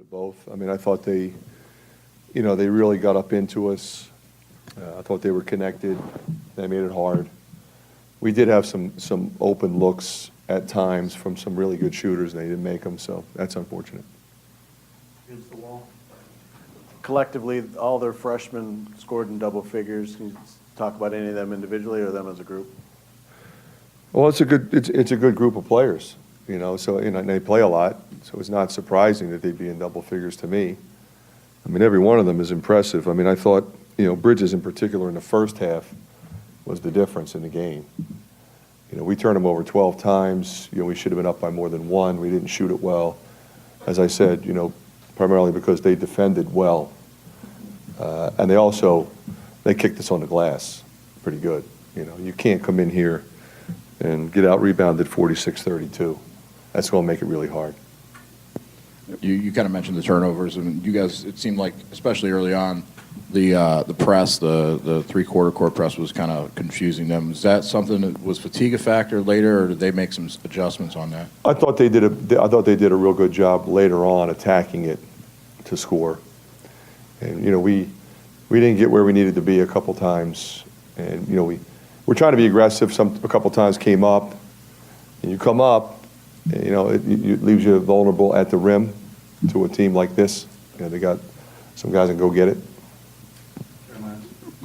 Both. I mean, I thought they really got up into us. I thought they were connected. They made it hard. We did have some open looks at times from some really good shooters, and they didn't make them, so that's unfortunate. Against the wall. Collectively, all their freshmen scored in double figures. Can you talk about any of them individually or them as a group? Well, it's a good group of players, So and they play a lot, so it's not surprising that they'd be in double figures to me. I mean, every one of them is impressive. I mean, I thought Bridges in particular in the first half was the difference in the game. We turned them over 12 times. We should have been up by more than one. We didn't shoot it well. As I said, primarily because they defended well, and they kicked us on the glass pretty good. You can't come in here and get out rebounded 46-32. That's going to make it really hard. You kind of mentioned the turnovers, and you guys, it seemed like, especially early on, the press, the three-quarter court press was kind of confusing them. Is that something that was fatigue a factor later, or did they make some adjustments on that? I thought they did a real good job later on attacking it to score, and we didn't get where we needed to be a couple times, and we're trying to be aggressive. A couple times came up, and you come up, and, it leaves you vulnerable at the rim to a team like this. They got some guys that go get it.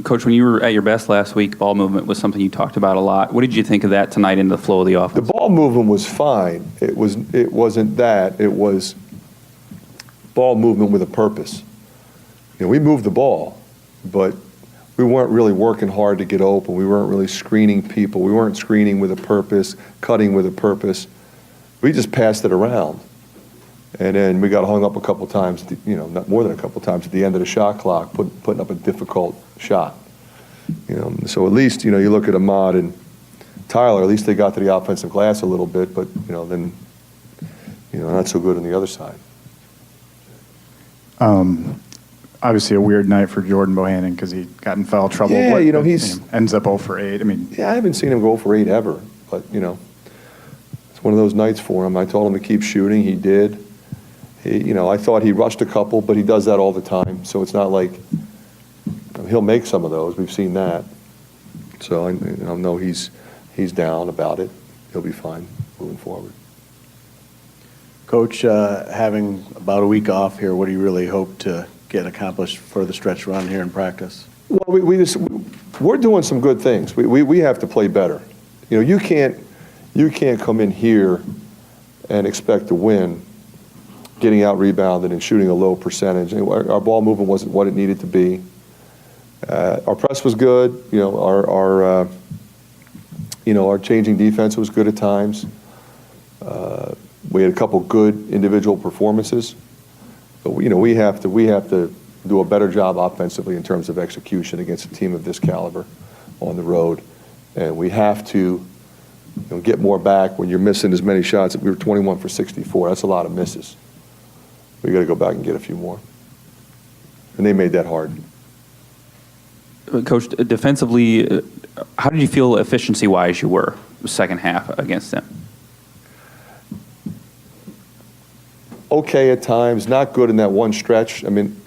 Coach, when you were at your best last week, ball movement was something you talked about a lot. What did you think of that tonight in the flow of the offense? The ball movement was fine. It wasn't that. It was ball movement with a purpose. We moved the ball, but we weren't really working hard to get open. We weren't really screening people. We weren't screening with a purpose, cutting with a purpose. We just passed it around. And then we got hung up a couple times, not more than a couple times at the end of the shot clock, putting up a difficult shot. So at least, you look at Ahmad and Tyler, at least they got to the offensive glass a little bit, but, then, not so good on the other side. Obviously a weird night for Jordan Bohannon because he got in foul trouble. Yeah, he's ends up 0 for 8. I mean, yeah, I haven't seen him go for 8 ever, but it's one of those nights for him. I told him to keep shooting. He did. I thought he rushed a couple, but he does that all the time. So it's not like he'll make some of those. We've seen that. So I know he's down about it. He'll be fine moving forward. Coach, having about a week off here, what do you really hope to get accomplished for the stretch run here in practice? Well, we're doing some good things. We have to play better. You can't come in here and expect to win getting out rebounded and shooting a low percentage. Our ball movement wasn't what it needed to be. Our press was good. Our changing defense was good at times. We had a couple good individual performances, but we have to do a better job offensively in terms of execution against a team of this caliber on the road, and we have to get more back when you're missing as many shots. We were 21 for 64. That's a lot of misses. We got to go back and get a few more, and they made that hard. Coach, defensively, how did you feel efficiency-wise you were the second half against them? Okay at times, not good in that one stretch. I mean,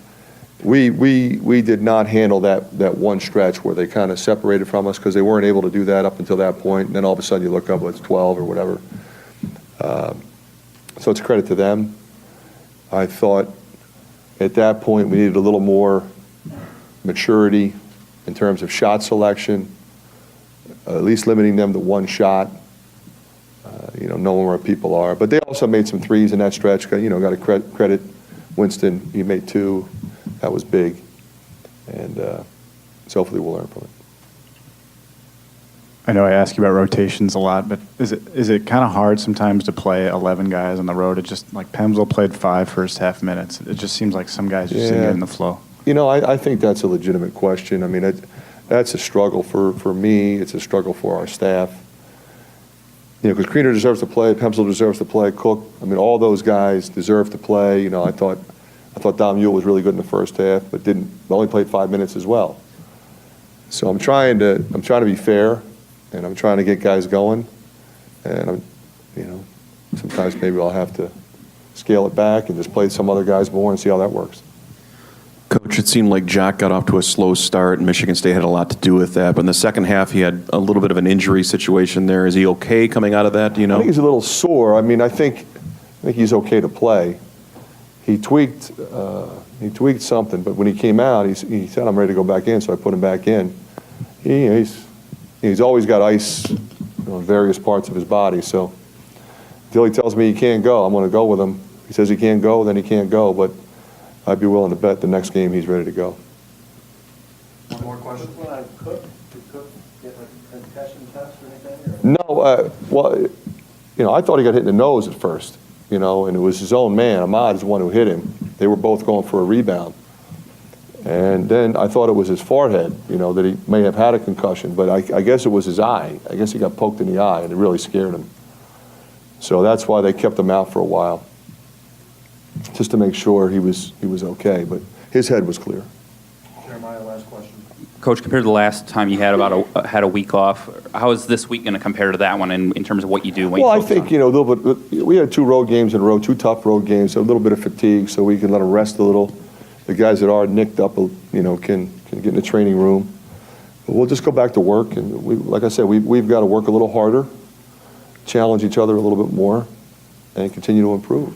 we did not handle that one stretch where they kind of separated from us because they weren't able to do that up until that point. And then all of a sudden you look up, it's 12 or whatever. So it's a credit to them. I thought at that point we needed a little more maturity in terms of shot selection, at least limiting them to one shot, knowing where people are. But they also made some threes in that stretch. Got to credit Winston. He made 2. That was big. And so hopefully we'll learn from it. I know I ask you about rotations a lot, but is it kind of hard sometimes to play 11 guys on the road? It just, like, Pemsl played 5 first half minutes. It just seems like some guys just didn't get in the flow. I think that's a legitimate question. I mean, that's a struggle for me. It's a struggle for our staff. Because Kriener deserves to play, Pemsl deserves to play, Cook. I mean, all those guys deserve to play. I thought Dom Ewell was really good in the first half, but only played 5 minutes as well. So I'm trying to be fair, and I'm trying to get guys going. And sometimes maybe I'll have to scale it back and just play some other guys more and see how that works. Coach, it seemed like Jok got off to a slow start, and Michigan State had a lot to do with that. But in the second half, he had a little bit of an injury situation there. Is he okay coming out of that? Do you I know? think he's a little sore. I mean, I think he's okay to play. He tweaked something, but when he came out, he said, "I'm ready to go back in," so I put him back in. He's always got ice on various parts of his body, so until he tells me he can't go, I'm going to go with him. He says he can't go, then he can't go, but I'd be willing to bet the next game he's ready to go. One more question. Did Cook get a concussion test or anything? No, well, I thought he got hit in the nose at first, and it was his own man. Ahmad is the one who hit him. They were both going for a rebound. And then I thought it was his forehead, that he may have had a concussion, but I guess it was his eye. I guess he got poked in the eye, and it really scared him. So that's why they kept him out for a while, just to make sure he was okay. But his head was clear. Jeremiah, last question. Coach, compared to the last time you had had a week off, how is this week going to compare to that one in terms of what you do? Well, I think, a little bit, we had 2 road games in a row, 2 tough road games, so a little bit of fatigue, so we can let them rest a little. The guys that are nicked up, can get in the training room. But we'll just go back to work, and like I said, we've got to work a little harder, challenge each other a little bit more, and continue to improve.